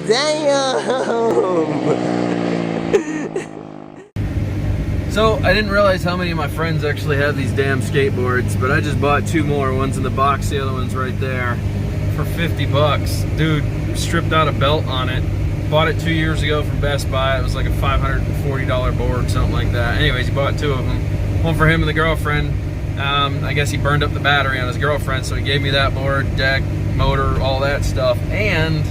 Damn! So, I didn't realize how many of my friends actually have these damn skateboards, but I just bought 2 more. One's in the box, the other one's right there. For 50 bucks. Dude stripped out a belt on it. Bought it 2 years ago from Best Buy. It was like a $540 board, something like that. Anyways, he bought 2 of them. One for him and the girlfriend. I guess he burned up the battery on his girlfriend, so he gave me that board, deck, motor, all that stuff. And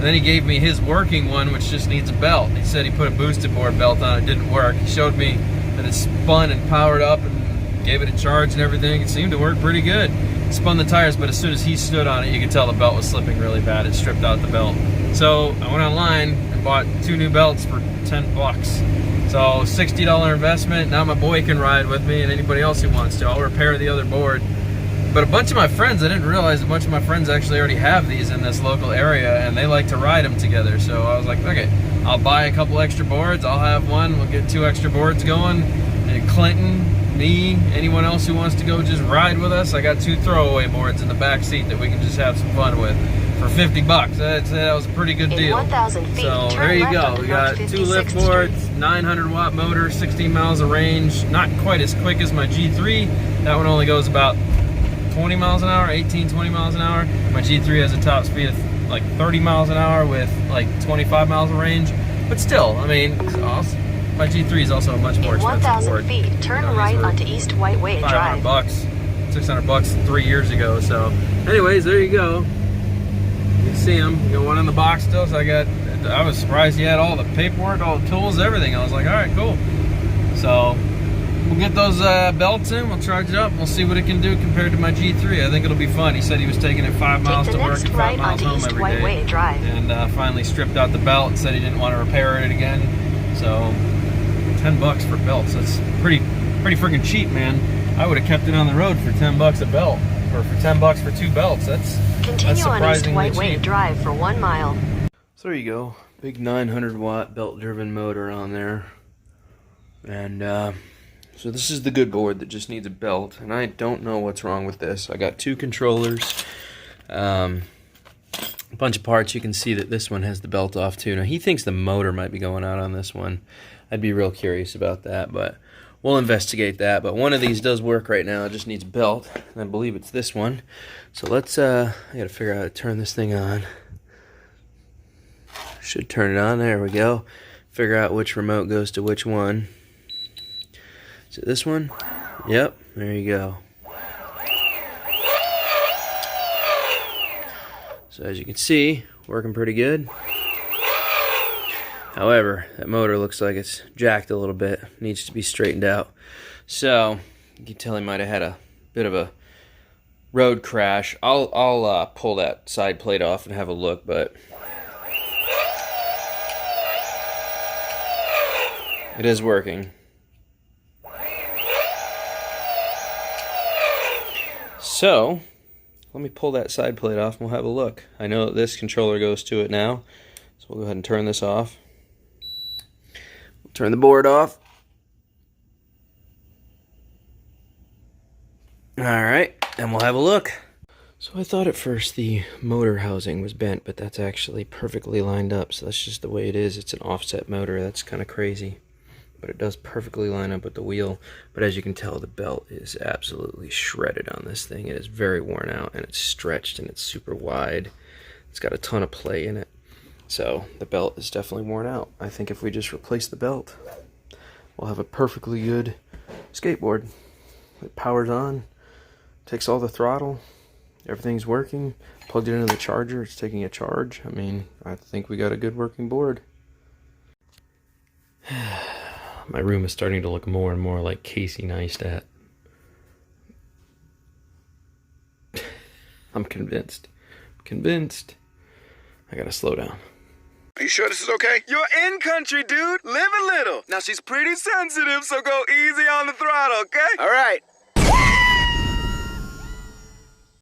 then he gave me his working one, which just needs a belt. He said he put a boosted board belt on it. It didn't work. He showed me that it spun and powered up and gave it a charge and everything. It seemed to work pretty good. Spun the tires, but as soon as he stood on it, you could tell the belt was slipping really bad. It stripped out the belt. So I went online and bought 2 new belts for 10 bucks. So $60 investment. Now my boy can ride with me and anybody else who wants to. I'll repair the other board. But a bunch of my friends, I didn't realize a bunch of my friends actually already have these in this local area and they like to ride them together. So I was like, okay, I'll buy a couple extra boards. I'll have one. We'll get 2 extra boards going. And Clinton, me, anyone else who wants to go just ride with us. I got 2 throwaway boards in the back seat that we can just have some fun with for 50 bucks. That was a pretty good deal. 1,000 feet, so there you go. We got 2 lift boards, 900 watt motor, 16 miles of range. Not quite as quick as my G3. That one only goes about 20 miles an hour, 18, 20 miles an hour. My G3 has a top speed of like 30 miles an hour with like 25 miles of range. But still, I mean, it's awesome. My G3 is also a much more expensive board. 1,000 feet, turn right onto East White Way Drive. 500 bucks, 600 bucks 3 years ago. So, anyways, there you go. You can see them. You got one in the box still. So I was surprised he had all the paperwork, all the tools, everything. I was like, all right, cool. So we'll get those belts in. We'll charge it up. We'll see what it can do compared to my G3. I think it'll be fun. He said he was taking it 5 miles to work and 5 miles home every day. And finally stripped out the belt and said he didn't want to repair it again. So 10 bucks for belts. That's pretty freaking cheap, man. I would have kept it on the road for 10 bucks a belt, or for 10 bucks for 2 belts. That's Continue on East White Way Drive for 1 mile. So there you go. Big 900 watt belt driven motor on there. And so this is the good board that just needs a belt, and I don't know what's wrong with this. I got 2 controllers, a bunch of parts. You can see that this one has the belt off too. Now he thinks the motor might be going out on this one. I'd be real curious about that, but we'll investigate that. But one of these does work right now. It just needs a belt, and I believe it's this one. So let's, I gotta figure out how to turn this thing on. Should turn it on. There we go. Figure out which remote goes to which one. Is it this one? Yep, there you go. So as you can see, working pretty good. However, that motor looks like it's jacked a little bit. Needs to be straightened out. So, you can tell he might have had a bit of a road crash. I'll pull that side plate off and have a look, but it is working. So, let me pull that side plate off and we'll have a look. I know that this controller goes to it now, so we'll go ahead and turn this off. We'll turn the board off. Alright, and we'll have a look. So I thought at first the motor housing was bent, but that's actually perfectly lined up, so that's just the way it is. It's an offset motor. That's kind of crazy. But it does perfectly line up with the wheel. But as you can tell, the belt is absolutely shredded on this thing. It is very worn out, and it's stretched, and it's super wide. It's got a ton of play in it. So the belt is definitely worn out. I think if we just replace the belt, we'll have a perfectly good skateboard. It powers on, takes all the throttle, everything's working. Plugged it into the charger, it's taking a charge. I mean, I think we got a good working board. My room is starting to look more and more like Casey Neistat. I'm convinced. I gotta slow down. Are you sure this is okay? You're in country, dude. Live a little. Now, she's pretty sensitive, so go easy on the throttle, okay? All right.